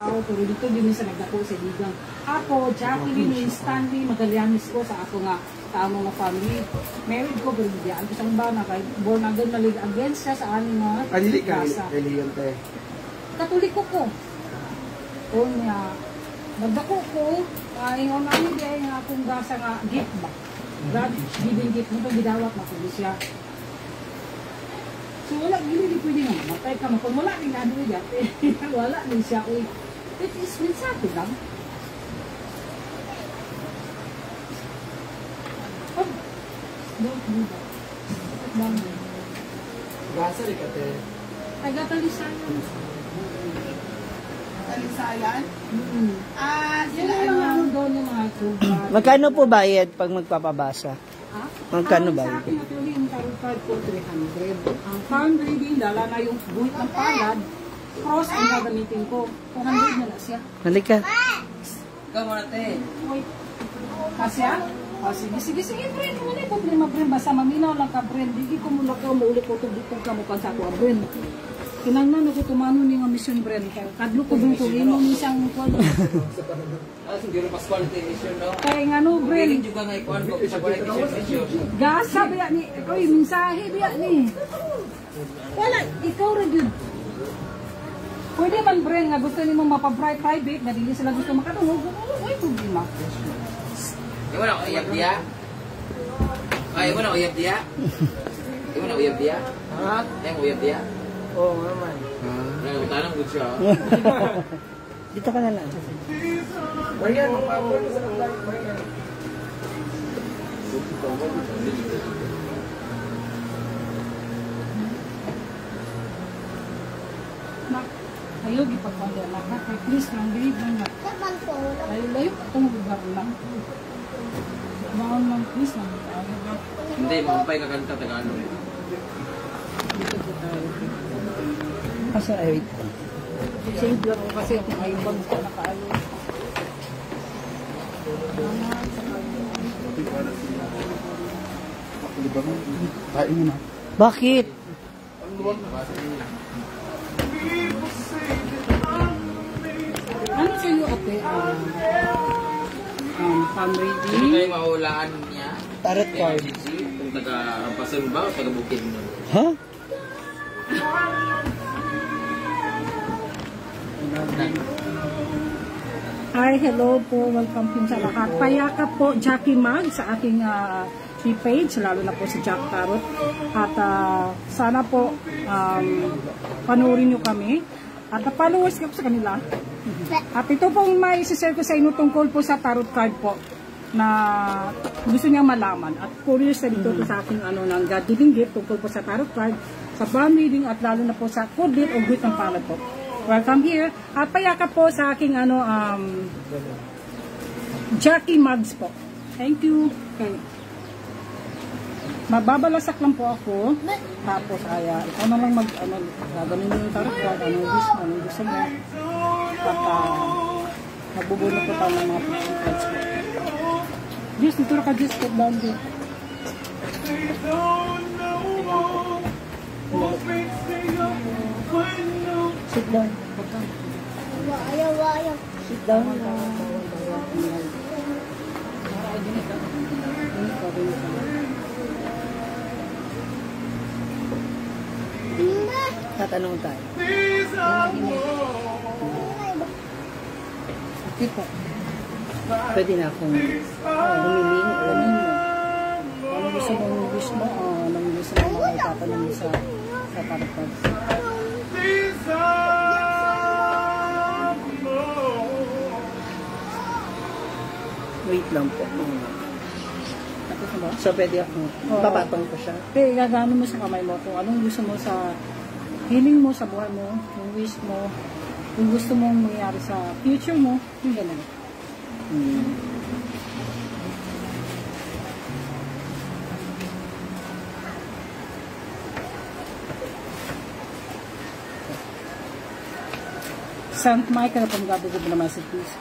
Pero dito din sa nagdako sa Ligang. Ako, Jacqueline, Stanley, Magallanes ko sa ako nga tamo nga family. Married ko, pero hindi ako isang bana. Born again, malig against siya sa aning mga kasa. Religion te. Katoliko ko. O niya, nagdako ko, ingon namin din nga akong gasa nga gift ba. God, giving gift mo ito, gidawat na ko siya. So wala, hindi pwede nga matay ka. Kung wala rin na doon yan, wala rin siya. It is mensahe lang. Oh, don't do that. Gasa rin ka te. Taga-Talisayan. Talisayan? Sila ano doon yung mga tuba. Magkano po bayad pag magpapabasa? Magkano ba? Sa akin actually yung tarot card ko 300. Ang farm reading, dala na yung buhit ng palad, cross ang gagamitin ko. 200 na siya. Halika. Ikaw muna te. Wait. Kasya? Sige, friend. Wala yung problema, friend. Basta maminaw lang ka, friend. Hindi ko mula ka, maulit ko itong bukong kamukha sa ako, friend. Kinangnan ako tumano ni nga mission, friend. Kadlo ko doon kung ino ni siyang kwal. Siguro mas quality issue, no? Kaya nga no, friend. Piling juga nga ikuan ko sa quality issue. Gasa biya ni, oy, mensahe biya ni. Wala, ikaw rin yun. Pwede man, friend, nga gusto ni mo mapa-private, na hindi sila gusto makatungog. May problema. Iwan ako iyap dia? Iwan ako iyap dia? Iwan ako iyap dia? Ha? Iwan ako iyap dia? Oo, naman. Tanang good siya. Dito ka na lang. Marian, magpapagod sa live, Marian. Ayaw, ipagpagod lang. Please lang, babe. Layo-layo itong lugar lang. Baon lang, please lang. Hindi, mampay ka kanta Tagalog. Dito po tayo. Kasi ay wait. Save lang ko kasi ako ay bag ko nakaalo. Bakit? Ano sa iyo, ate? Palm reading? Hindi kayo mahulaan niya? Tarot card. Kung taga-Pasan ba o taga-Bukid mo? Ha? Hi, hello po. Welcome po sa lahat. Payakap po Jackie Mag sa aking page, lalo na po si Jack Tarot. At sana po panuorin nyo kami. At followers ko sa kanila. At ito pong may isi-share ko sa inyo tungkol po sa tarot card po na gusto niya malaman. At curious na dito po sa aking ng God-giving gift tungkol po sa tarot card, sa palm reading at lalo na po sa code o guhit ng palad po. Welcome here. At payakap po sa aking Jackie Mugs po. Thank you. Okay. Mababalasak lang po ako. Tapos ikaw na lang gaganin mo yung tarot card. Anong gusto mo. At magbubuno po tayo ng mga picture cards po. Diyos, dito ka Diyos. Step down dito. Sit down. Ayaw. Sit down. Tatanong tayo. Okay po. Pwede na akong humiling o humiling mo. Anong gusto mong wish mo? Anong gusto mong makitatanong mo sa tarot cards? Wait lang po. Tapos na ba? So, pwede akong papatong ko siya. Pero gagano mo sa kamay mo kung anong gusto mo sa healing mo sa buhay mo, yung wish mo, yung gusto mong mangyari sa future mo, yung gano'n. Saint Michael from God of the Masterpiece.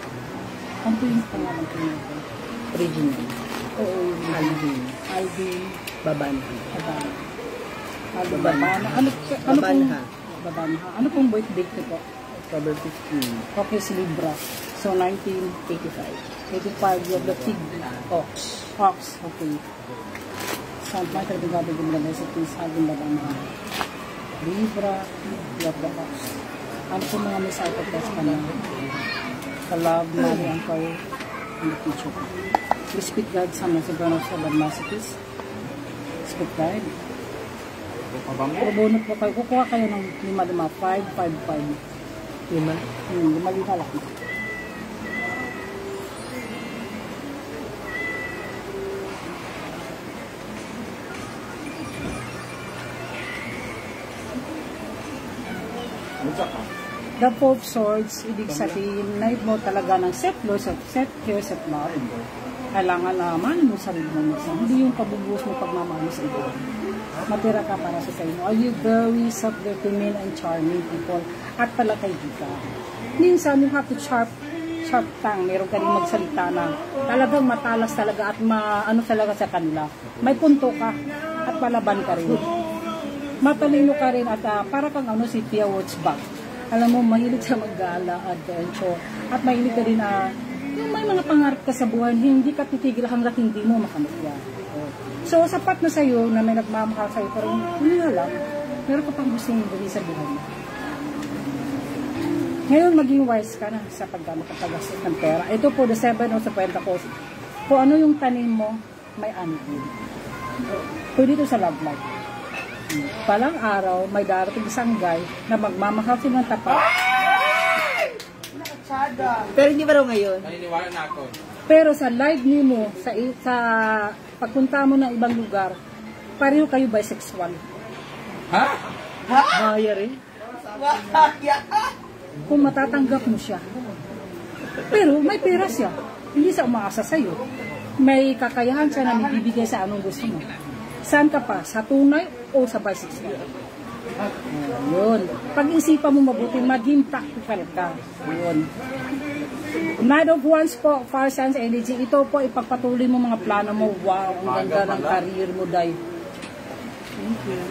Ang po yung pangalan po nito. Original. Oo, Alvin. Alvin. Babanha. Babanha. Ano pong birthday ko po? October 15. Okay, si Libra. So, 1985. 85, you have the pig. Ox. Ox, okay. Saan pa ito gabi gumula sa please having ba mga Libra, you have the ox. Ano po mga may psychopaths ka na? Sa love, money, and power in the future. Please speak God sa mga sobrang sa masochist. Speak God. Pero bonus po kayo. Kukuha kayo ng 5-5, 5-5. 5. 5 lang. The Four of Swords, ibig sabihin, night mo talaga ng set care, set love. Kailangan na mahalin mo sarili mo. Hindi yung pabubuhos mo pagmamahal sa iba. Matira ka para sa sarili mo. Are you very self-determined and charming people? At pala kaibigan. Minsan, you have to sharp tongue. Meron ka rin magsalita na talagang matalas talaga at ano talaga sa kanila. May punto ka at palaban ka rin. Matalino ka rin at para kang si Pia Wurtzbach. Alam mo, mahilig sa mag-gala, adventure, at mahilig ka rin yung may mga pangarap ka sa buhay, hindi ka titigil hanggat hindi mo makamit yan. So, sapat na sa'yo na may nagmamahal sa'yo, pero hindi alam, meron ka pang gusto yung dali sa buhay mo. Ngayon, maging wise ka na sa paggamit at paggastos ng pera. Ito po, the 7 o sa Pentacles. Kung ano yung tanim mo, may ani din. Pwede ito sa love life. Palang araw, may darating isang guy na magmamahal sila ng tapat. Pero hindi ba raw ngayon? Naniniwala na ako. Pero sa live niyo mo, sa pagpunta mo ng ibang lugar, pareho kayo bisexual. Ha? Maya rin? Kung matatanggap mo siya. Pero may pera siya. Hindi siya umaasa sa'yo. May kakayahan siya na magbibigay sa anong gusto mo. Saan ka pa? Sa tunay o sa bisexual? Yun. Pag-isipan mo mabuti, maging practical ka. Yun. Knight of Wands po, Fire Signs Energy. Ito po, ipagpatuloy mo mga plano mo. Wow, ang ganda ng career mo, Day. Thank you.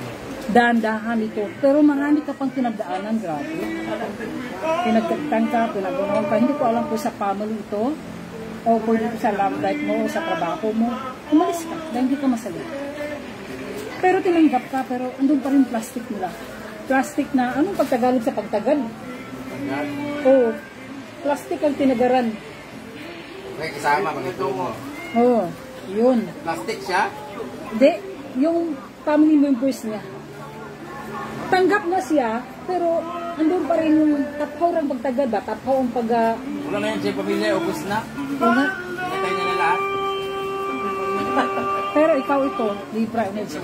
Dahan-dahan ito. Pero marami ka pang pinagdaanan, grabe. Pinagdagtan ka, pinag-unawan ka. Hindi ko alam po sa family ito, o kung dito sa love life mo, o sa trabaho mo. Umalis ka, dahil hindi ka masali. Pero tinanggap ka, pero andun pa rin plastic nila. Plastic na, anong pagtagalog sa pagtagal? Oo. Plastic ang tinagaran. Okay, kasama, magito mo. Oo, yun. Plastic siya? Hindi, yung family members niya. Tanggap na siya, pero andun pa rin yung tathaw ng pagtagal ba? Tathaw ang pag... Wala na yan siya pamilya, ubus na. Wala. Natay na lahat. Pero ikaw ito, Libra Energy.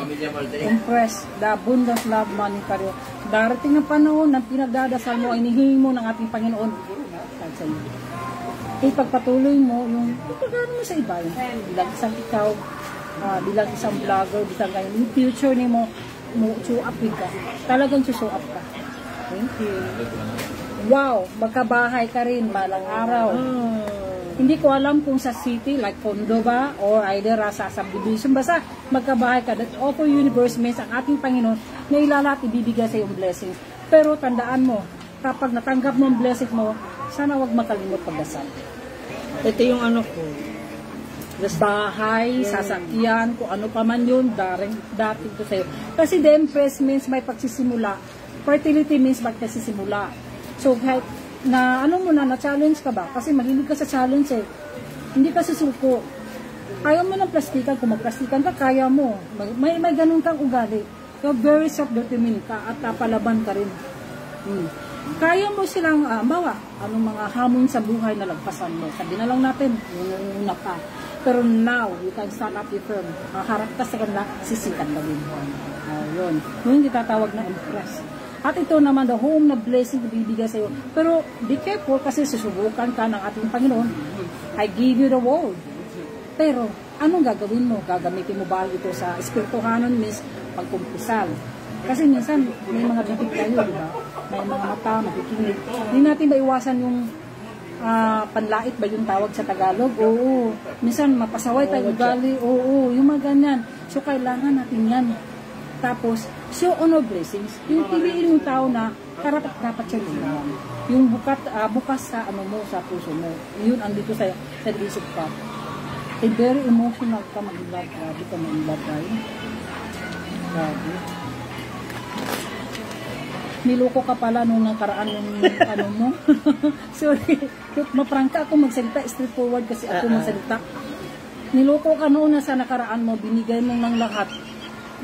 Impress, the abundance, love, money, career. Darating ng panahon ng pinagdadasal mo ay nihingi mo ng ating Panginoon. Sa iyo. Ipagpatuloy mo yung pagkano mo sa iba. Bilang isang ikaw, bilang isang vlogger, bilang ngayon, yung future ni mo, show up ka. Talagang show up ka. Thank you. Wow, magkabahay ka rin, balang araw. Hindi ko alam kung sa city, like condo ba, or either sa subdivision, basta magkabahay ka. That offer universe means ang ating Panginoon na ilalat ibibigay sa iyong blessings. Pero tandaan mo, kapag natanggap mo ang blessing mo, sana wag makalimot pagdasal. Ito yung ano ko. Bahay, sasakyan, kung ano pa man yun, dating ko sa'yo. Kasi the Empress means may pagsisimula. Fertility means magkasisimula. So, kahit na ano mo na-challenge ka ba? Kasi mahilig ka sa challenge eh. Hindi ka susuko. Ayaw mo ng plastikan. Kung magplastikan ka, kaya mo. May ganun kang ugali. So, very self-determined ka at palaban ka rin. Kaya mo silang, bawa, anong mga hamon sa buhay na lagpasan mo. Sabi na lang natin, yung una pa. Pero now, you can stand up your firm. Harap ka sa kanila, sisikan na rin. Yun. Yung itatawag na impress. At ito naman, the home na blessing na bibigay sa iyo. Pero, be careful kasi susubukan ka ng ating Panginoon. I give you the world. Pero, anong gagawin mo? Gagamitin mo ba ito sa espirituhanon means pagkumpisal? Kasi minsan, may mga bibig tayo, di ba? May mga mata, makikinig. Hindi natin maiwasan yung panlait ba yung tawag sa Tagalog? Oo. Minsan, mapasaway tayo ugali. Oo, yung mga ganyan. So, kailangan natin yan. Tapos, show honor blessings. Yung piliin yung tao na karapat-dapat siya ginawan. Yung bukas sa ano mo, sa puso mo. Yun ang dito sa isip ka. Very emotional ka mag-love. Grabe ka mag-love tayo. Grabe. Niloko ka pala nung nakaraan yung ano mo. Sorry. Maprangka ako magsalita. Straightforward kasi ako magsalita. Niloko ka noon na sa nakaraan mo. Binigay mo ng lahat.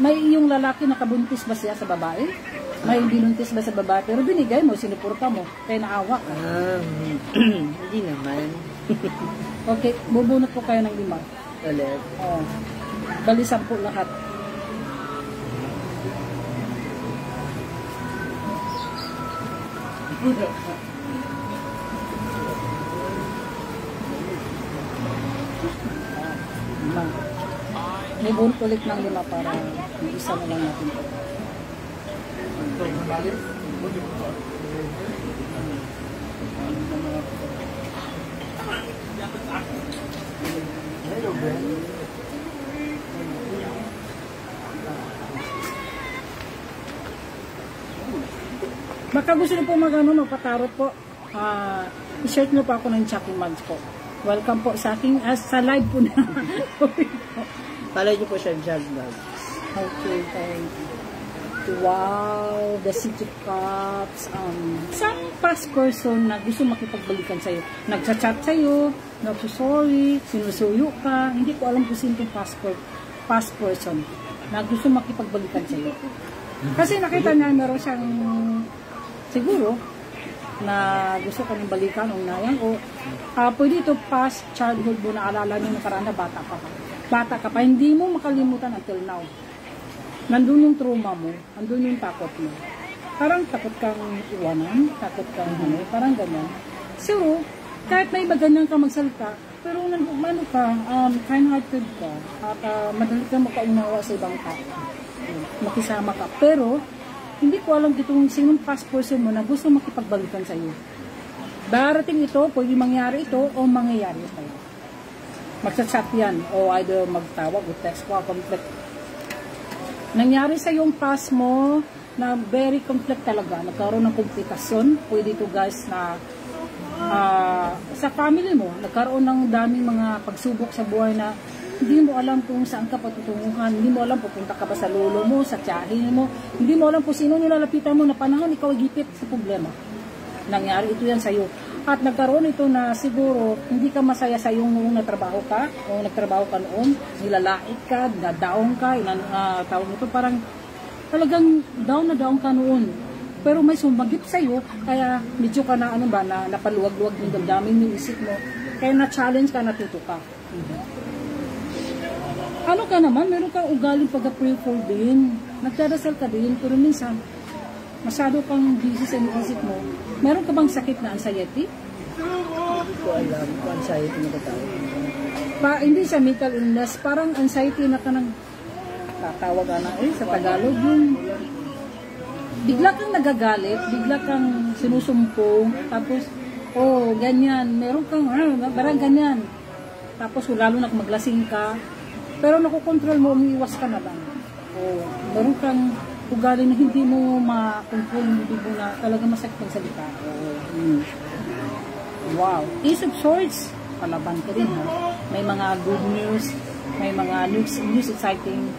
May yung lalaki nakabuntis ba siya sa babae? May binuntis ba sa babae? Pero binigay mo, sinuporta mo. Kaya naawa ka. Hindi naman. Okay, bubunot po kayo ng 5. Ulit. Oh. Bali 10 lahat. Bubunot ulit ng 5 para yung isa na lang natin po. Baka gusto niyo po magpatarot po, i-share niyo pa ako ng Chucky Mugs po. Welcome po sa aking, sa live po na. Palay niyo po siya dyan, Vlog. Okay, thank you. Wow, the City Cups. Some past person na gusto makipagbalikan sa'yo. Nagchat-chat sa'yo, nagsusorry, sinusuyo ka. Hindi ko alam kung sino yung past person na gusto makipagbalikan sa'yo. Kasi nakita niya meron siyang siguro na gusto ka niyang balikan o nayang o pwede ito past childhood mo na alala niyo nakaraan na bata ka pa. Hindi mo makalimutan until now. Nandun yung trauma mo, nandun yung takot mo. Parang takot kang iwanan, takot kang parang ganyan. So, kahit may iba ganyan ka magsalita, pero ano ka, kind-hearted ka, at madali kang makaunawa sa ibang tao. Makisama ka. Pero, hindi ko alam itong sinong past person mo na gusto makipagbalikan sa iyo. Darating ito, pwede mangyari ito, o mangyayari ito. Magsa-chat yan, o either magtawag, o text ko, conflict. Nangyari sa yung past mo na very conflict talaga. Nagkaroon ng komplikasyon. Pwede ito guys na sa family mo, nagkaroon ng daming mga pagsubok sa buhay na hindi mo alam kung saan ka patutunguhan. Hindi mo alam pupunta ka ba sa lolo mo, sa tiyahin mo. Hindi mo alam kung sino nilalapitan mo na panahon ikaw ay gipit sa problema. Nangyari ito yan sa iyo. At nagkaroon ito na siguro hindi ka masaya sa yung noong nagtrabaho ka o nagtrabaho ka noon, nilalait ka, nadaong ka, tawag nito parang talagang down na down ka noon. Pero may sumagip sa iyo, kaya medyo ka na napaluwag-luwag yung damdamin yung isip mo. Kaya na-challenge ka, natuto ka. Ano ka naman, meron kang ugaling pag-prayerful din. Nagdadasal ka din, pero minsan masyado kang busy sa isip mo. Meron ka bang sakit na anxiety? Hindi ko alam kung anxiety na katawag. Hindi siya mental illness, parang anxiety na ka nang tatawag na sa Tagalog yun. Bigla kang nagagalit, bigla kang sinusumpong, tapos, ganyan, meron kang, parang ganyan. Tapos, lalo na kung maglasing ka, pero nakukontrol mo, umiiwas ka na lang. Meron kang ugali na hindi mo ma-control, hindi mo na talaga masakit ang salita. Wow. Ace of Swords, palaban ka rin ha. May mga good news, may mga news exciting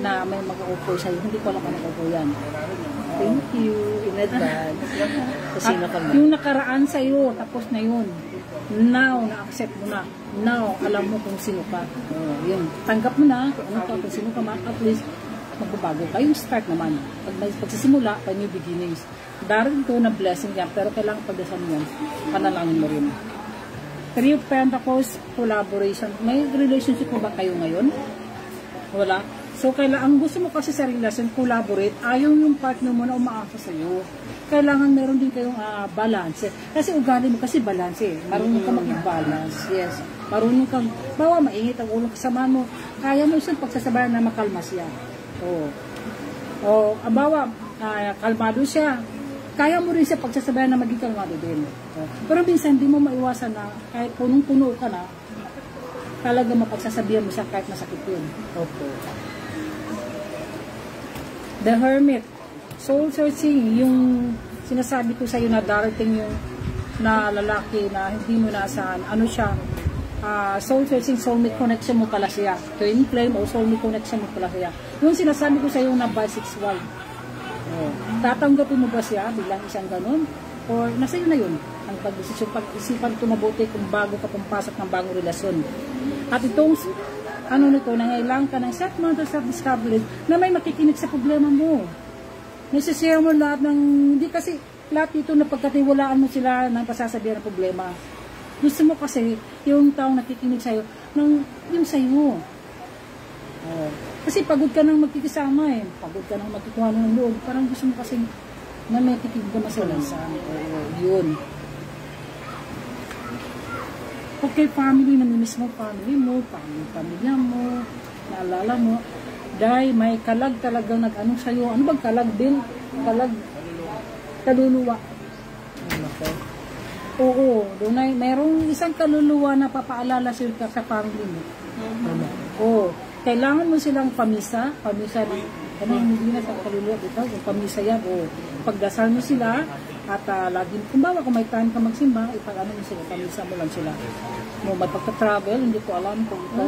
na may mag-offer sa'yo. Hindi ko alam ano ko yan. Thank you in advance. Kasi yung nakaraan sa'yo, tapos na yun. Now, na-accept mo na. Now, alam mo kung sino ka. Yun. Tanggap mo na kung ano ka, kung sino ka, at least magbabago ka. Yung start naman. Pagsisimula, new beginnings. Darating ko na blessing yan, pero kailangan pagdasal mo yan, panalangin mo rin. Three of Pentacles, collaboration. May relationship mo ba kayo ngayon? Wala. So, ang gusto mo kasi sa relasyon, collaborate, ayaw yung partner mo na umaasa sa'yo. Kailangan meron din kayong balance. Kasi ugali mo kasi balance eh. Marunong ka mag-balance. Yes. Marunong kang, bawa maingit ang ulong kasama mo. Kaya mo isang pagsasabayan na makalma siya. Bawa, kalmado siya. Kaya mo rin siya pagsasabayan na maging kalmado din. Pero minsan, di mo maiwasan na kahit punong-puno ka na, talaga mapagsasabihan mo siya kahit masakit yun. Opo. The Hermit. Soul searching, yung sinasabi ko sa iyo na darating yung na lalaki na hindi mo nasaan, ano siya, soul searching, soulmate connection mo pala siya. Twin flame o soulmate connection mo pala siya. Yung sinasabi ko sa iyo na bisexual. Tatanggapin mo ba siya bilang isang ganun? Or nasa iyo na yun? Ang pag-desisyon, pag-isipan ito mabuti kung bago ka pumpasok ng bagong relasyon. At itong, ano nito, nangailangan ka ng self-mother, self-discovery na may makikinig sa problema mo. Nasisira mo lahat ng, hindi kasi lahat ito na pagkatiwalaan mo sila ng pasasabihan ng problema. Gusto mo kasi yung taong nakikinig sa'yo, yung sa'yo. Kasi pagod ka nang magkikisama eh. Pagod ka nang magkikuha ng loob. Parang gusto mo kasi na may kikinig ka masalasan. Yun. Okay, family, namimiss mo family mo, pamilya mo, naalala mo, dahil may kalag talagang nag-ano sa'yo. Ano bang kalag din? Kalag, kaluluwa. Oo, doon ay mayroong isang kaluluwa na papaalala sa'yo sa family mo. Oo, kailangan mo silang pamisa ano, hindi na sa kaluluwa dito, yung pamisa yan, o pagdasal mo sila, at lagi, kung may time ka magsimba, ipag-ano mo sila, pamisa mo lang sila. Mo magpagka-travel, hindi ko alam kung ito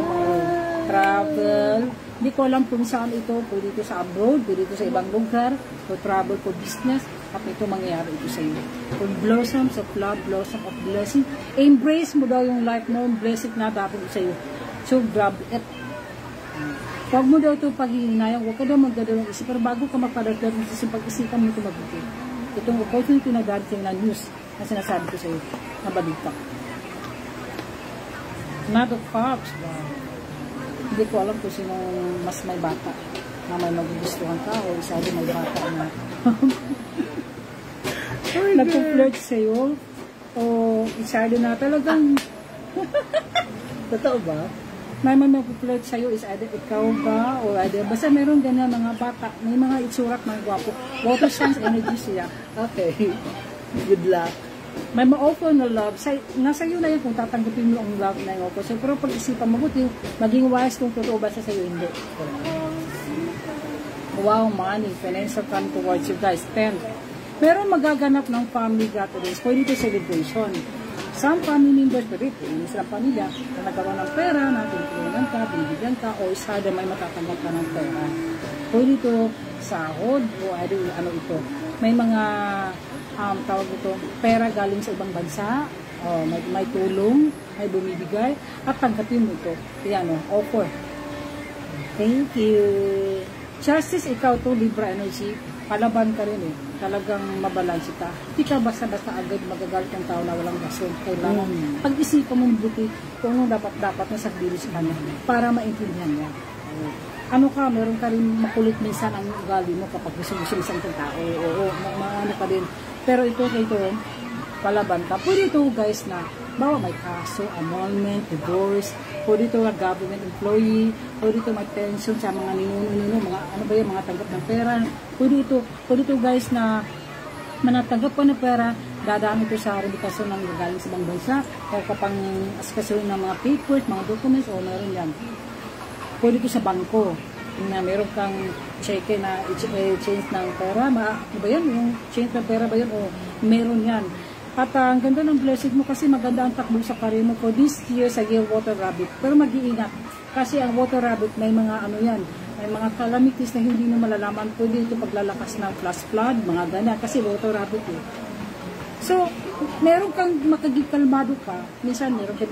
travel, hindi ko alam kung saan ito, pwede ito sa abroad, pwede ito sa ibang lugar, o travel for business, at ito mangyayari ito sa iyo. Kung blossoms of love, blossom of blessing, embrace mo daw yung life mo, blessing na dapat sa iyo. So, grab it. Huwag mo daw ito paghihinayang, huwag ka daw magdadalong isip, pero bago ka magpadagdag, pag-isipan mo ito mabuti. Itong opportunity na darating na news na sinasabi ko sa iyo, nabaligtak. Not of Cups, hindi ko alam kung sino mas may bata na may magugustuhan ka o isa din may bata na nagpo-flirt sa'yo o isa din na talagang Totoo ba? may mag-flirt sa'yo is either ikaw ba o either basta meron ganyan mga bata, may mga itsurat mga gwapo, water signs energy siya. Okay. Good luck. May ma-offer na love, nasa iyo na yan kung tatanggapin mo ang love na yung offer. So, pero pag-isipan mabuti, maging wise kung totoo ba sa iyo hindi. Wow, money, financial come towards you guys. 10. Meron magaganap ng family gatherings, pwede ito celebration. Some family members, pero ito, yung isang pamilya, na nagawa ng pera, natutulungan ka, binibigyan ka, o isa na may matatanggap ka ng pera. Pwede ito sahod, o ano ito. May mga, tawag ito, pera galing sa ibang bansa, o may tulong, may bumibigay, at tanggapin mo ito. Yan, offer. Thank you. Justice, ikaw to, Libra energy, palaban ka rin eh. Talagang mabalansi ka. Hindi ka basta-basta agad magagalit ng tao na walang rason. Kailangan pag-isipan mo buti kung ano dapat na sabihin sa kanya para maintindihan niya. Ano ka, meron ka rin makulit minsan ang ugali mo kapag gusto mo siya isang tao. Oo, ano ka din. Pero ito, palaban ka. Pwede ito guys na, bawa may kaso, annulment, divorce, pwede ito government employee, pwede ito may pension sa mga ninuno, mga ano ba yung mga tanggap ng pera. Pwede ito guys na manatanggap ko ng pera, dadaan ito sa rebikasyon ng galing sa ibang bansa, o kapang askasyon ng mga papers, mga documents, o meron yan. Pwede ito sa bangko, na meron kang cheque na change ng pera, ano ba yan? Yung change ng pera ba yan? O meron yan. At ang ganda ng blessing mo kasi maganda ang takbo sa career mo for this year sa year water rabbit. Pero mag-iingat kasi ang water rabbit may mga ano yan, may mga calamities na hindi na malalaman. Pwede ito paglalakas ng flash flood, mga ganyan kasi water rabbit eh. So, meron kang makagikalmado ka, minsan meron ka.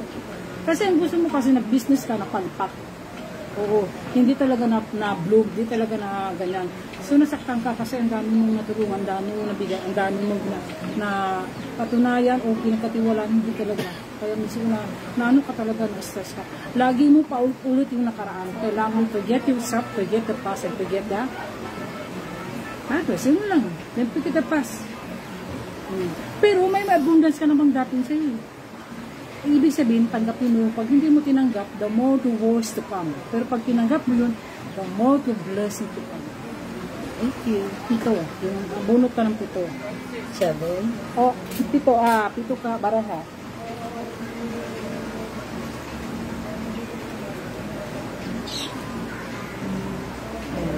Kasi ang gusto mo kasi nag-business ka na palpak. Oo, hindi talaga na-bloom, hindi talaga na ganyan. So, nasaktan ka kasi ang dami mong natulungan, ang dami mong nabigay, ang dami mong na patunayan o pinagkatiwalaan, hindi talaga. Kaya minsan na ano ka talaga, na-stress ka. Lagi mo paulit yung nakaraan. Kailangan mo forget yourself, forget the past, and forget the present lang. Then forget the past. Pero may abundance ka namang dating sa'yo. Ibig sabihin, tanggapin mo. Pag hindi mo tinanggap, the more to worse to come. Pero pag tinanggap mo yun, the more to blessing to come. Thank you. Pito. Yung bunot ka ng pito. 7. Oh, pito ka, baraha.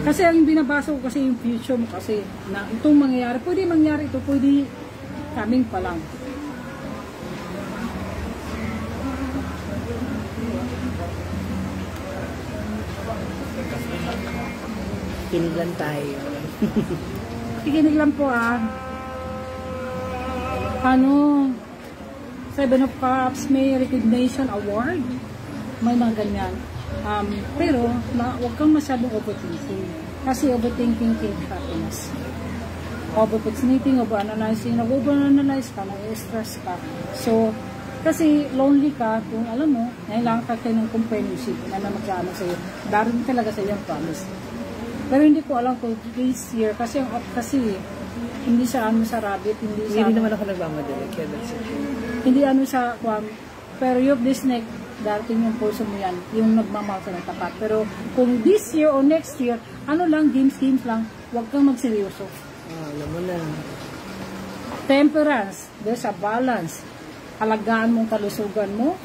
Kasi ang binabasa ko kasi yung future mo kasi na itong mangyayari, pwede mangyari ito, pwede coming pa lang. Kinig lang tayo. Kikinig lang po Seven of Cups, may recognition award. May mga ganyan. Pero, huwag kang masyadong overthinking. Kasi overthinking can happiness. Overthinking, overanalyzing, nag-overanalyze ka, nag-stress ka. So, kasi lonely ka, kung alam mo, kailangan ka kayo ng companionship na magkano sa'yo. Darin talaga sa'yo ang promise. Pero hindi ko alam kung this year, kasi yung hindi siya sa rabbit, Hindi naman ako nagmamadali. Kaya that's it. Hindi sa pero yung this next, darating yung puso mo yan, yung nagmamahal sa ng tapat. Pero kung this year or next year, games lang, huwag kang magseryoso. Alam mo na. Temperance, there's a balance. Alagaan mong kalusugan mo,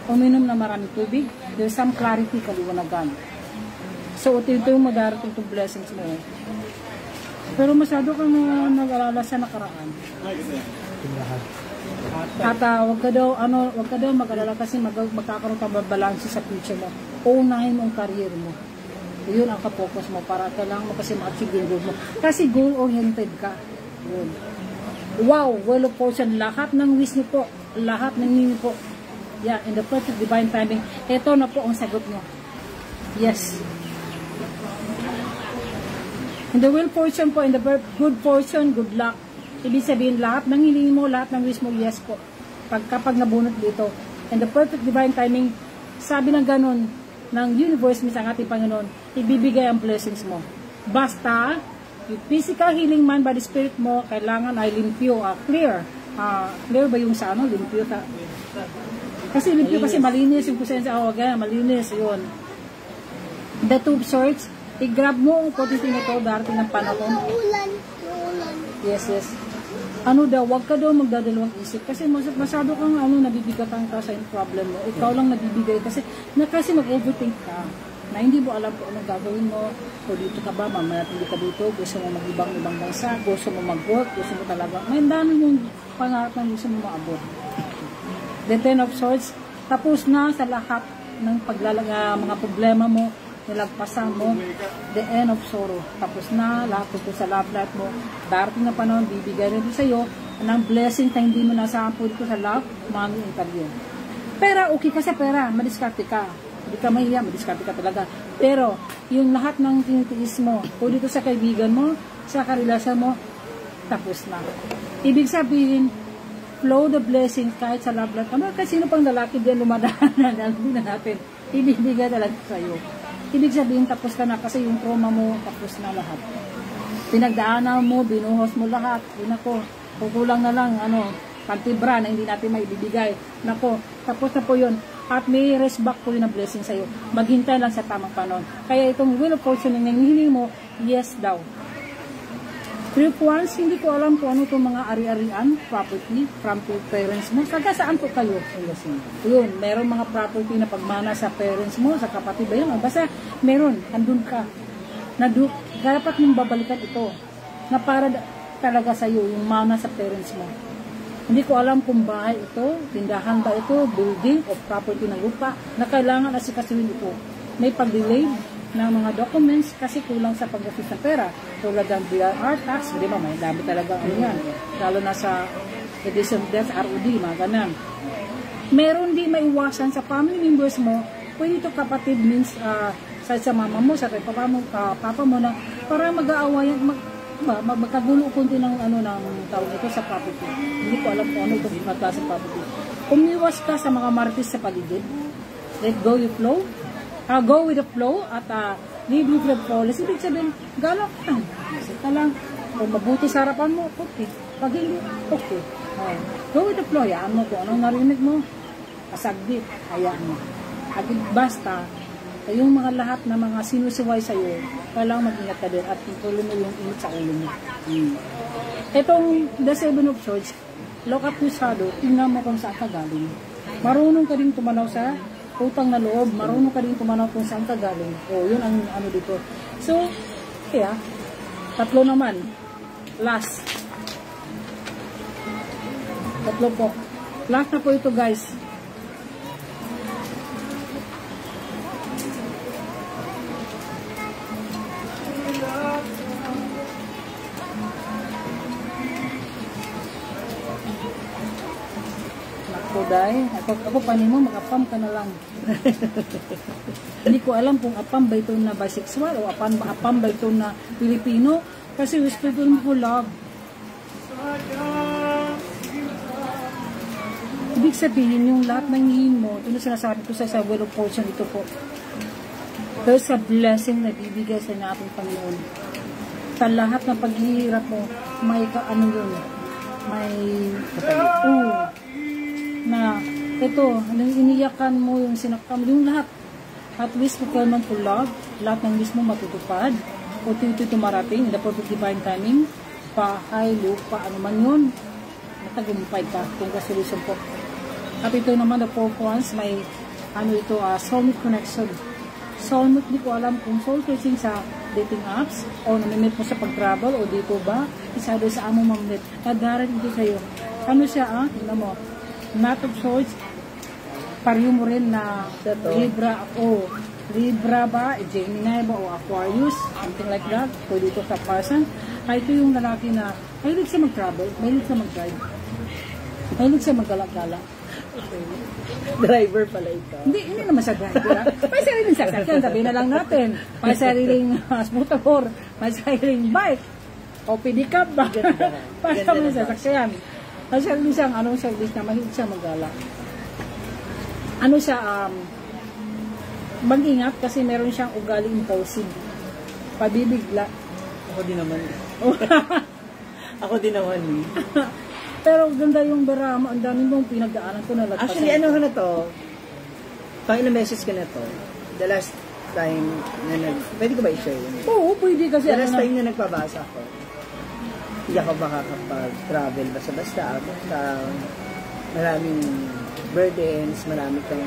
uminom na maraming tubig, there's some clarity, kaliwanagan. So, ito yung darating itong blessings mo. Pero masyado kang nag-alala sa nakaraan. At wag ka daw mag-alala kasi magkakaroon ka balanse sa future mo. Uunahin mo ang career mo. Yun ang ka-focus mo para kailangan mo kasi ma-achieve yung goal mo. Kasi goal-oriented ka. Yun. Wow, well of fortune. Lahat ng wish niyo po, lahat ng ninyo po. Yeah, in the perfect divine timing. Ito na po ang sagot niyo. Yes. In the will fortune po, in the good fortune, good luck. Ibig sabihin, lahat ng hiling mo, lahat ng wish mo, yes po. Kapag nabunot dito. And the perfect divine timing, sabi ng ganun, ng universe, misang ating Panginoon, ibibigay ang blessings mo. Basta, yung physical healing man by the spirit mo, kailangan ay limpyo, clear. Clear ba yung sa limpyo? Kasi limpyo kasi malinis yung kusensya. Malinis, yun. The two swords, i-grab mo ang quantity nito, darating ng panahon. Yes. Huwag ka daw magdadalawang isip kasi masyado kang nabibigatan ka sa yung problem mo. Ikaw lang nabibigay kasi mag-overthink ka na hindi mo alam kung anong gagawin mo. O dito ka ba, mamanatili ka dito, gusto mo mag-ibang bansa, gusto mo mag-work, gusto mo talaga. May dami yung pangarap na gusto mo maabot. The Ten of Swords, tapos na sa lahat ng mga problema mo, nilagpasan mo, the end of sorrow. Tapos na, lahat ito sa love life mo. Darating na panahon, bibigay rin ito sa'yo ng blessing na hindi mo nasahan po dito sa love, money, interview. Pera, okay ka sa pera, madiskarte ka. Hindi ka mahiya, madiskarte ka talaga. Pero, yung lahat ng tinitiis mo, po dito sa kaibigan mo, sa karelasyon mo, tapos na. Ibig sabihin, flow the blessing kahit sa love life. Kasi sino pang lalaki diyan lumadaan na natin, ibibigay talaga sa'yo. Ibig sabihin, tapos ka na kasi yung trauma mo, tapos na lahat. Pinagdaanan mo, binuhos mo lahat. Nako, kukulang na lang, pantibra na hindi natin maibibigay. Nako, tapos na po yun. At may rest back po yun ang blessing sa'yo. Maghintay lang sa tamang panahon. Kaya itong will of fortune na hinihiling mo, yes daw. Three points, hindi ko alam kung ano itong mga ari-arian, property, from parents mo. Saan po kayo? Yun, meron mga property na pagmana sa parents mo, sa kapatid ba yun? Basta meron, andun ka. Dapat mong babalikan ito. Na para talaga sa'yo, yung mana sa parents mo. Hindi ko alam kung bahay ito, tindahan ba ito, building o property ng lupa, na kailangan asikasuhin ito. May pag-delay ng mga documents kasi kulang sa pag-assist ng pera. Tulad ng BR tax, di ba? May dami talaga yan. Lalo na sa edition of death, ROD, mga ganun. Meron di maiwasan sa family members mo, pwede ito kapatid means sa mama mo, sa papa mo na para mag-aawayan, magkagulo kunti ng tawag ito sa property. Hindi ko alam kung ano ito sa property. Umiwas ka sa mga martis sa paligid. Let go you flow. Go with the flow at live with the flow. Ibig sabihin, galak lang. Sita lang. Kung mabuti sa harapan mo, okay. Pag hindi, okay. Go with the flow. Hayaan mo kung anong narinig mo. Kasagdit. Hayaan mo. Basta, yung mga lahat na mga sinusuway sa'yo, kailangan mag-ingat ka din at tuloy mo yung init sa ulo mo. Itong the Seven of Swords, look up to shadow, tingnan mo kung saan ka galing. Marunong ka rin tumanaw sa utang na loob, marunong ka din tumanaw kung saan ka galing. O, yun ang ano dito. So, kaya, tatlo naman. Last. Tatlo po. Last na po ito, guys. Day, ako panimo mag-apam ka na lang. Hindi ko alam kung apam ba ito na bisexual o apam ba ito na Pilipino kasi we speak for love. Ibig sabihin yung lahat ng hingin mo, ito na sinasabi ko sa word of fortune ito po. There's a blessing na bibigay sa ating Panginoon. Sa lahat ng paghihirap mo, may kaano yun, may na ito, iniyakan mo yung sinaktan mo, yung lahat. At least fulfillment for love, lahat ng wish mo matutupad, o ito tumarating, the perfect divine timing, pahay, lupa, ano man yun, matagumpay ka, congratulations po. At ito naman, the fourth ones, may, ano ito, soulmate connection. Soulmate, di ko alam kung soul searching sa dating apps, o namimit mo sa pag-travel, o dito ba, isa doon sa among mamit, nadaran ito sa'yo. Ano siya, tingnan mo, not of choice, pariyo mo rin na Libra o Libra ba, Gemini ba o Aquarius, something like that, pwede ito sa person. Ay, ito yung lalaki na mahilig siya mag-travel, mahilig siya mag-drive, mahilig siya mag-galak-galak. Okay. Driver pala ito. Hindi naman siya driver. May sariling sasakyan, sabihin na lang natin. May sariling motor, may sariling bike, o pedicab ba? Para may sasakyan. Kasi siyang, anong service na mahilig siya mag-gala. Ano siya, mag-ingat kasi meron siyang ugali impulsive. Pabibigla. Ako din naman. Ako din naman. Pero ganda yung Berama, ang dami mong pinagdaanan ko na lagpasan. Actually, ano ka na to? Pang ilang message ka na to? The last time na pwede ko ba i-share yun? Oo, pwede kasi. The last time na nagpabasa ko. Hindi ako makakapag-travel basta-basta ako sa maraming burdens, marami kang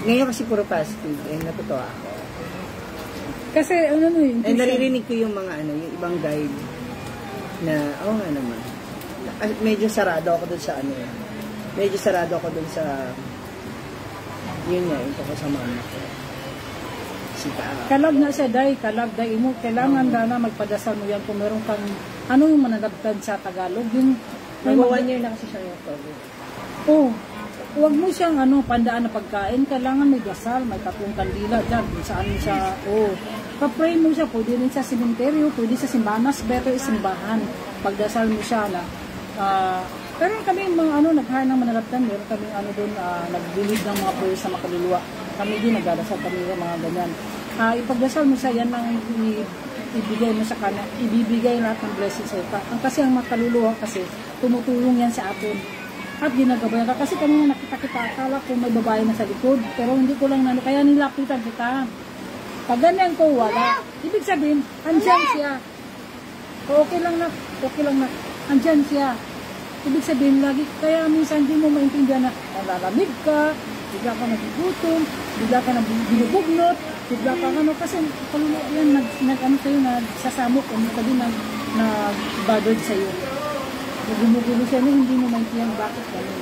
ngayon kasi puro positive natutuwa ako. Kasi ano yun? And naririnig ko yung mga yung ibang guide na, nga naman. Medyo sarado ako dun sa medyo sarado ako dun sa yun nga, yung ko sa mama ko. Kalag na siya, kalag mo. Kailangan na magpadasal mo yan kung meron kang, ano yung mananabtan sa Tagalog? Yung, Mag-1 year na kasi siya yung October. Huwag mo siyang pandaan na pagkain. Kailangan may dasal, may 3 kandila dyan. Kung saan siya, pa-pray mo siya. Pwede rin sa sementeryo, pwede sa simbahan. Mas better is simbahan. Pagdasal mo siya na, pero kami mga nag-hire ng mananabtan. Meron kami doon, nag-believe ng mga prayer sa makaluluwa. Kami din nagdarasal kami ng mga ganyan. Ipagdasal mo siya, yan ang ibigay mo sa kanya, ibibigay lahat ng blessings sa ito. Kasi ang makaluluwa kasi, tumutulong yan sa atin. At ginagabayan ka. Kasi kami nakita-kita, akala ko may babae na sa likod, pero hindi ko lang kaya nilapitan kita. Pag ganyan ko, wala. Ibig sabihin, andyan siya. Okay lang na, andyan siya. Ibig sabihin, lagi, kaya minsan hindi mo maintindihan na nalalamig ka, bigla ka nagugutom, bigla ka binubugnot, bigla ka kasi kaluluwa yan, nag-ano sa'yo, nagsasamok, ka din nag-bothered sa'yo. Nagumugulo siya na hindi mo maintindihan bakit gano'n.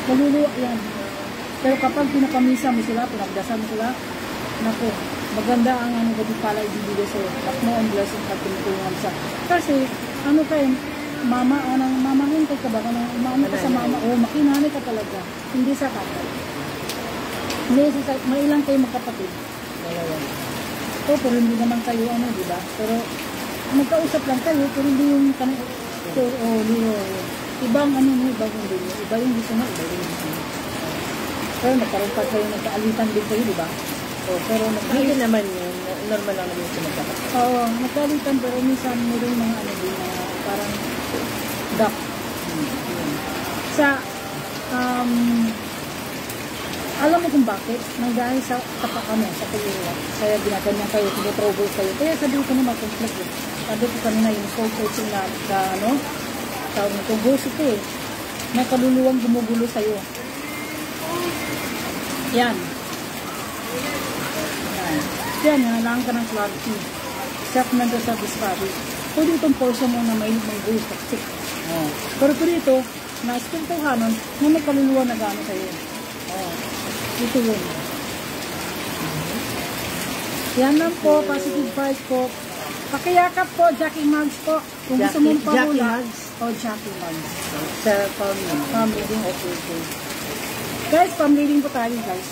Kaluluwa yan. Pero kapag pinapamisa mo sila, pinagdasal mo sila, naku, maganda ang gadi pala ibibigay sa'yo. At mo ang blessing at tinutulungan siya. Kasi, mamahin ka ba? Umano ka sa mama, makinanay ka talaga. Hindi sa kapal. May ilang kayo magkapatid. Pero hindi naman kayo, di ba? Pero, magkausap lang kayo, pero hindi yung ibang ibang hindi. Iba yung gusto mo, iba yung gusto mo. Pero nagkaroon pa kayo, nagkaalitan din kayo, di ba? Pero hindi naman yun. Normal lang naman yung magkakapatid. Oo, nagkaalitan, pero minsan meron mga din, parang duck. Sa, alam mo kung bakit? Dahil sa sa kulura. Kaya ginaganyan kayo, tinutrouble kayo. Kaya sabi ko naman, conflict eh. Sabi ko kanina yung soul coaching na tawag nito, ghost ito eh. May kaluluwang gumugulo sa'yo. Yan. Yan, hinalangan ka ng clarity. Self nando sa discovery. So, dito ang portion mo na may gusto toxic. Oh. Pero po dito, na-spirituhanon na may kaluluwa na gano'n sa'yo. Oh. Ito yun. Yan lang po, positive vibes po. Pakiyakap po, Jackie Mugs po. Kung gusto mong pahula. O, Jackie Mugs. Sa family. Family din, okay. Guys, family din po tayo, guys.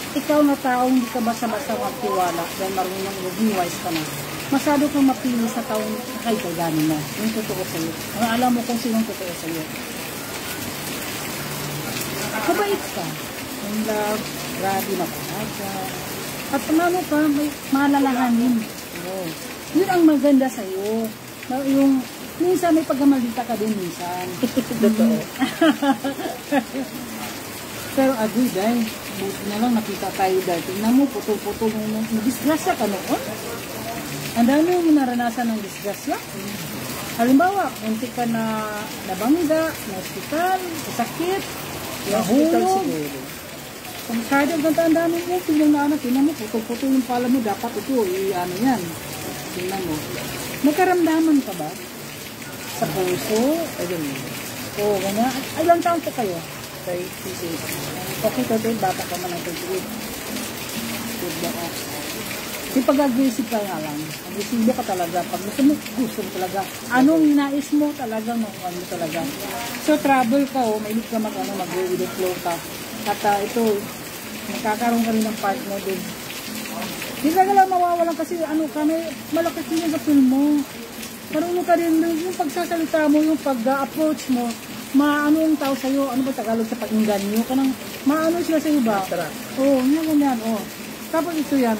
Ikaw na tao, hindi ka basta-basta magtiwala dahil marunong maging wise ka na. Masyado kang mapili sa taong kaibiganin mo. Yung totoo sa'yo. Alam mo kung sinong totoo sa'yo. Kabait ka. Yung love, grabe na palaga. At paano ka, may malalahanin. Oh. Yun ang maganda sa'yo. Yung, minsan may pagkamalita ka din minsan. Totoo. Pero agree dahil, buti na lang nakita tayo dahil. Tingnan mo, puto-puto mo, disgrasya ka noon. Ang dami yung naranasan ng disgrasya. Halimbawa, munti ka na nabangga, na hospital, sakit, nahulog. Kung masyado ang dami mo, tingnan na anak, tingnan mo, puto-puto yung pala mo, dapat ito, ano yan. Tingnan mo. Nagkaramdaman ka ba? Sa puso? Ayun. Oo, ganyan. Ilang taon po kayo? Okay, total, bata ka man ang 28. Good ba ka? Kasi pag-aggressive ka nga lang, agresibo ka talaga. Pag gusto mo talaga. Anong nais mo talaga, ano talaga. So, travel ka, may hilig ka mag-go with the flow ka. At ito, nakakaroon ka rin ng partner din. Hindi ka lang mawawalan kasi may malakas din sa film mo. Marunong ka rin yung pagsasalita mo, yung pag-approach mo, maano yung tao sa'yo, ano ba Tagalog sa pakinggan nyo, kanang maano sila sa'yo ba? Oo, ganyan, oo. Tapos ito yan,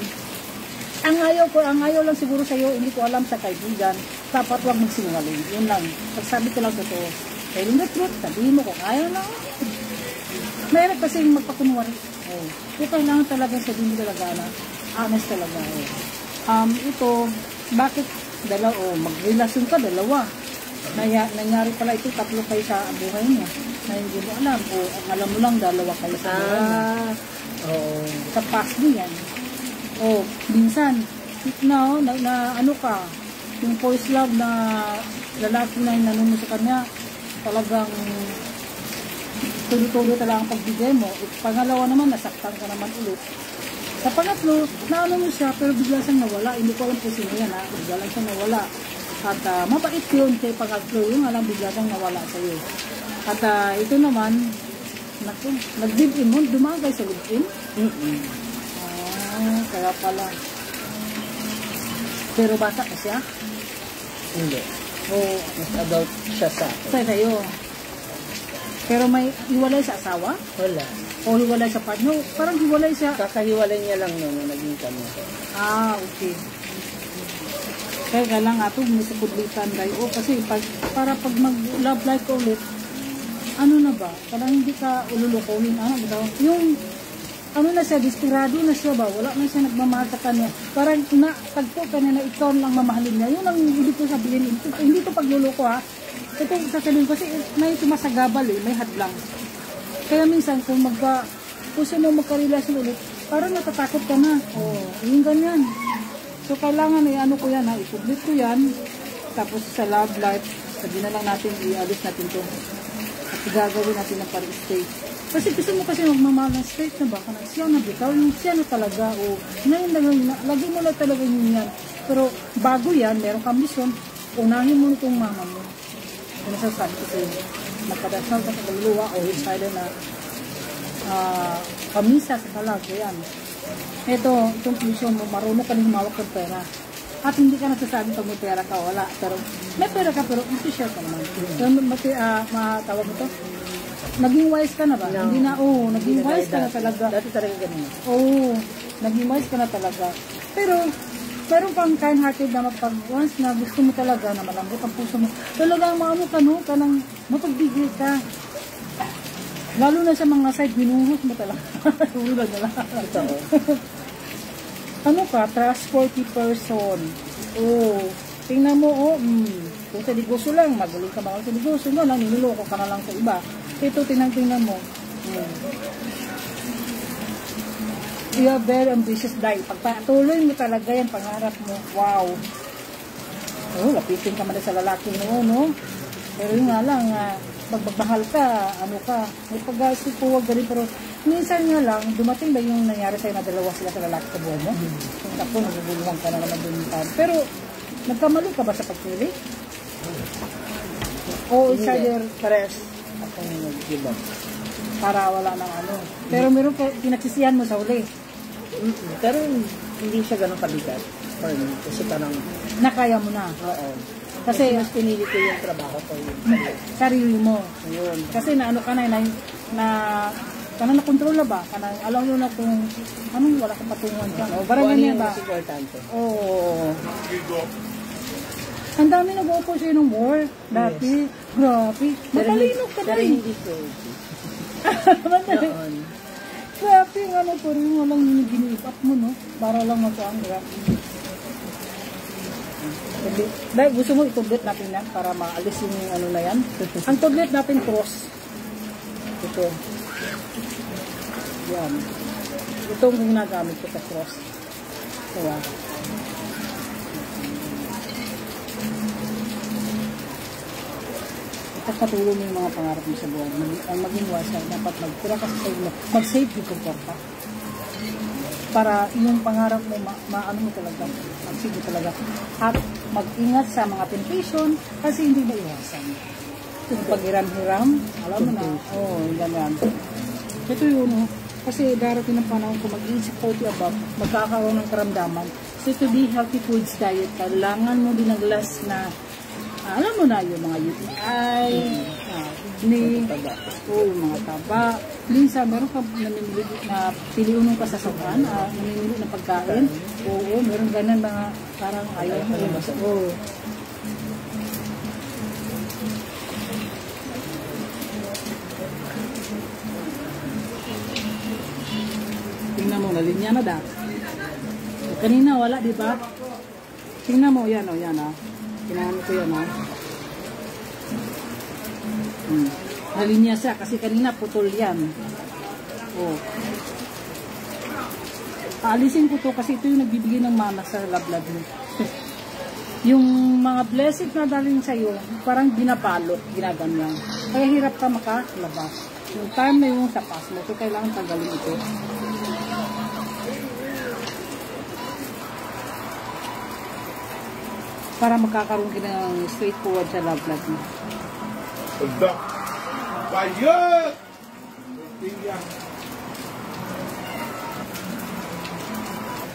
ang ayaw lang siguro sa'yo, hindi ko alam sa kaibigan, dapat huwag magsinungaling, yun lang. Pagsabi ko lang totoo, telling the truth, sabihin mo kung ayaw na. Mayroon kasi magpakunwari. Oo. Kung kailangan talaga sabihin mo talaga na, honest talaga. Ito, bakit magrelasyon ka, dalawa. Nangyari pala ito, 3 kayo sa buhay niya. Na hindi mo alam. O ang alam mo lang, 2 kayo sa buhay niya. Oo. Sa past mo yan. O, minsan, ano ka, yung first love na lalaki na nanunod sa kanya, talagang tuloy-tuloy talagang pagbigay mo. Pangalawa naman, nasaktan ka naman ulit. Sa pangatlo, naano mo siya, pero bigla siyang nawala. Hindi ko alam po sino yan, ha? Bigla lang siyang nawala. At mabait yun kay pangatlo, yung alam bigla kang nawala sa'yo. At ito naman, nag-live-in mo, dumaan kayo sa live-in? Kaya pala. Pero bata ka siya? Hindi. Mas adult siya sa akin. Sa'yo. Pero may hiwalay sa asawa? Wala. O hiwalay sa partner? Parang hiwalay siya. Kakahiwalay niya lang nung naging kami. Okay. Kaya lang ato, misipudlitan kayo. Kasi para pag mag-love life ulit, ano na ba? Parang hindi ka ululukuhin. Yung, na siya, desperado na siya ba? Wala na siya nagmamahal sa kanya. Parang tagpo ka na ikaw lang mamahalin niya. Yun ang hindi ko sabihin. Hindi to pagluluko ha. Ito sasabihin kasi may tumasagabal may hadlang. Kaya minsan kung gusto mo magka-relasyon ulit, parang natatakot ka na. Yung ganyan. So, kailangan ko yan, i-public ko yan. Tapos sa love life, sabihin na lang natin, i-alis natin to. At gagawin natin ng parang state. Kasi gusto mo kasi magmamahal ng state na baka na siya na bitaw, yung siya na talaga. Ngayon, lagi mo na talaga yun yan. Pero bago yan, meron kang mission, unahin mo itong mama mo. Ano sasabi ko sa'yo? Magkadasal ka sa kaluluwa o hisayo na kamisa sa kalag. Yan. Itong mission mo, marunong ka rin humawak ng pera. At hindi ka nasasabi pag may pera ka, wala. Pero may pera ka, pero isi-share ka naman. So, matawag mo to? Naging wise ka na ba? No. Hindi na, naging wise ka na talaga. Dati talaga ganun. Naging wise ka na talaga. Pero, meron kang kind-hearted na once na gusto mo talaga na malambot ang puso mo, talagang maano ka, kanang mapagbigay ka. Lalo na sa mga side, binuhos mo talaga. Ulan na lang. Ano ka, trustworthy person. tingnan mo, oh, kung sa negosyo lang, magaling ka mga sa negosyo, no, lang, niloloko ka na lang sa iba. Ito, tingnan mo. You are very ambitious, Day. Pagpatuloy mo talaga yan, pangarap mo. Wow. Oh, lapitin ka man sa lalaki mo, no? Pero yun nga lang, magmahal ka, ano ka, may pag-sipuwag ka rin, pero minsan nga lang, dumating ba yung nangyari sa'yo na dalawa sila sa lalaki sa buhay mo? Kung ako, nagugulungan ka na naman dun. Pero, nagkamali ka ba sa pagpili? O isa there, Pares akong nag-give up. para wala nang ano. Pero meron ka, pinagsisihan mo sa uli. Pero hindi siya ganun kabigat for me. Kasi parang, Nakaya mo na. oo. Kasi, Kasi mas pinili ko yung trabaho ko. sarili mo. Ayun. Kasi na ano ka na kontrol na ba? Kanang alam mo na kung anong wala kang patungan dyan. O, parang Kung ano ganyan yung ba? mas importante. Oo. Ang dami nag-offer sa'yo ng work. Dati, grabe. Matalino ka na Pero rin. hindi so. Madali. Noon. Grabe, ano po rin walang gini-give up mo, no? Para lang makuhaan. Dahil gusto mo itublit natin yan para maalis yung ano na yan. Ang tublit natin cross. Ito. Yan. Ito ang ginagamit ko sa cross. Diba? Pagpatuloy mo yung mga pangarap mo sa buhay. Ang maging wasa, dapat magtira ka sa iyo. Mag-save yung komporta. Para yung pangarap mo, maano mo talaga, mag-save mo talaga. At mag-ingat sa mga temptation kasi hindi na iwasan. Yung paghiram-hiram, alam mo na, ganyan. Ito yun, kasi darating ng panahon kung mag-ingat sa 40 above, magkakaroon ng karamdaman. So to be healthy foods diet, kailangan mo din ng glass na alam mo na yung mga UTI, yung mga taba. Minsan, meron ka namimili na piliunong ka sa sokan, namimili ng pagkain. Oo, meron ganun mga parang ayaw mo. Oo. Tingnan mo, nalinya na dati. Kanina wala, di ba? Tingnan mo, yan o, yan o. Kinahan ko yan, ha? Nalinya siya kasi kanina putol yan. Oh. Aalisin ko to kasi ito yung nagbibigay ng mana sa lablab mo. Yung mga blessed na daling sa'yo, parang ginapalot, ginaganyan. Kaya hirap ka makalabas. Yung time na yung sa pass mo, so kailangan tanggalin ito. Para magkakaroon ka ng straightforward sa love life mo. Bayot!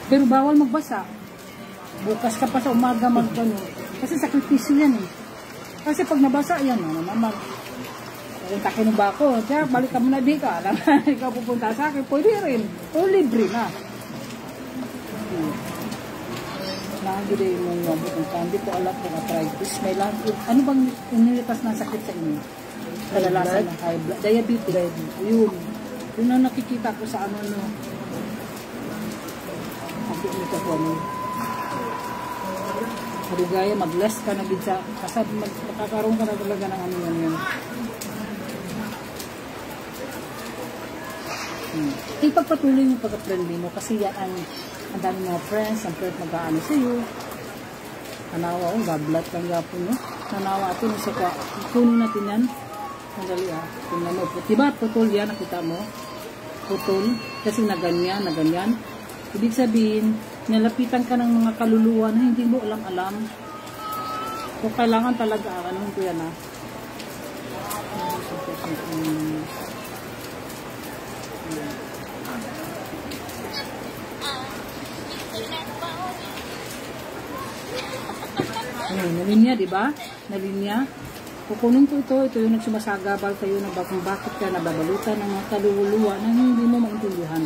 Pero bawal magbasa. Bukas ka pa sa umaga magano. Kasi sakripisyo yan eh. Kasi pag nabasa, yan naman. Pupunta ka ba ako? Diya, balik ka muna di ka. Alam na, ikaw pupunta sa akin. Pwede rin. O libre na. Nakagili mo yung mabukunta. Hindi ko alam kung arthritis. May lang. Ano bang inilipas na sakit sa inyo? Kadalasan na high blood. Diabetes. Yun. Yun ang nakikita ko sa ano. Sabi nito po ano. Harugaya, mag-less ka na bidya. Kasi makakaroon ka na talaga ng ano yan. Ipagpatuloy mo pagka-friendly mo kasi yan ang dami mga friends, ang friend mag-aano sa iyo. Tanawa ko, gablat lang gapon no. Tanawa atin, isa ka, kunin natin yan. Sandali tingnan mo. Diba putol yan, nakita mo? Putol, kasi na ganyan. Ibig sabihin, nalapitan ka ng mga kaluluwa na hindi mo alam-alam. So, kailangan talaga, ano ko yan nalinya, di ba? Nalinya. Kukunin ko ito yung nagsumasagabal kayo na kung bakit ka nababalutan ng mga kaluluwa na hindi mo maintindihan.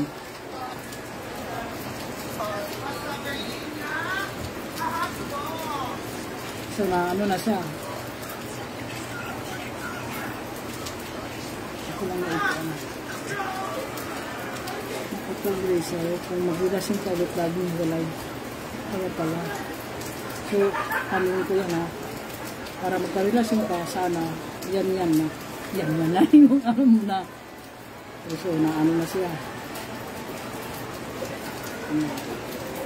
So, na ano na siya. Ako lang na ito. Nakapag-ray siya. Kung mag-relasyon ka ulit laging walay. Kaya pala. So, tanongin ko yan ha. Para magkarelasyon ka, sana, yan na. Yan na yung ano mo na. So, na ano na siya.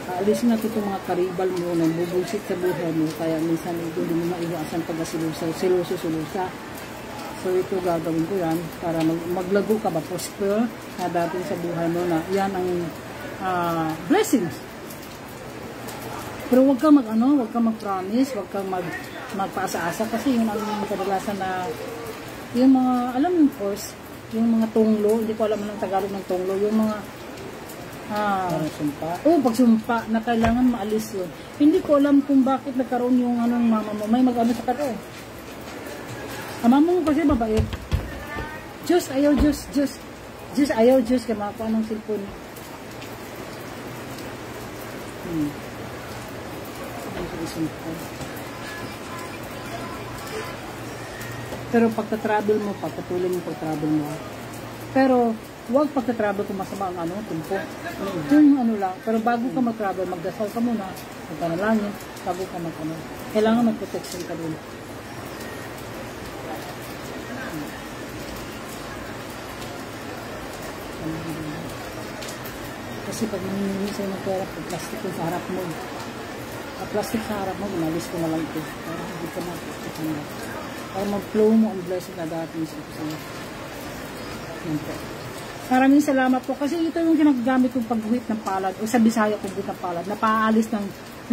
Aalisin natin itong mga karibal mo na bubusit sa buhay mo. Kaya minsan hindi mo maiwasan pagkasilusa. So, ito gagawin ko yan para maglago ka ba, prosper na dating sa buhay mo na yan ang blessings. Pero huwag kang mag-promise, huwag kang magpaasa-asa kasi yun ang kadalasan na yung mga, alam yung force, yung mga tunglo, hindi ko alam ng Tagalog ng tunglo, yung mga pagsumpa. Pagsumpa na kailangan maalis yun. Hindi ko alam kung bakit nagkaroon yung mama mo, may mag-ano sa kato. Mama mo kasi mabait. Diyos, ayaw Diyos. Diyos, ayaw Diyos, kaya makakuha ng cellphone. Pero pagka-travel mo, pagkatuloy mo pag-travel mo. Pero, huwag pagka-travel kung masama ang tumpo. Yung lang. Pero bago ka mag-travel, magdasal ka muna. Magpanalangin, bago ka mag-ano. Kailangan mag-protection ka din. Kasi pag nangingi sa'yo ng pera, plastic yung sa harap mo. Plastic sa harap mo, umalis ko na lang ito. Para hindi ka na. Para mag-flow mo ang blessing na dating sa sa'yo. Yan po. Maraming salamat po. Kasi ito yung ginagamit kong pag-guhit ng palad. O sa Bisaya kong guhit ng palad. Na paalis ng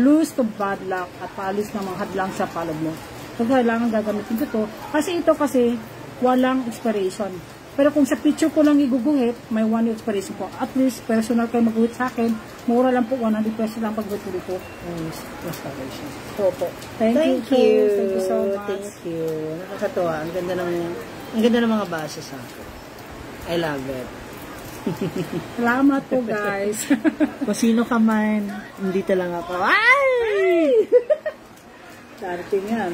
loose to bad luck at paalis ng mga hadlang sa palad mo. So kailangan gagamitin ko ito. Kasi ito walang expiration. Pero kung sa picture ko lang iguguhit, may 1 year expiration po. At least, personal kayo mag-guhit sa akin. Mura lang po, 100 pesos lang pag-guhit ko dito. Restoration. So po. Thank you. Thank you so much. Thank you. Nakakatuwa. Ang ganda ng mga basa sa akin. I love it. Salamat po, guys. Kung sino ka man, dito lang ako. Ay! Darating yan.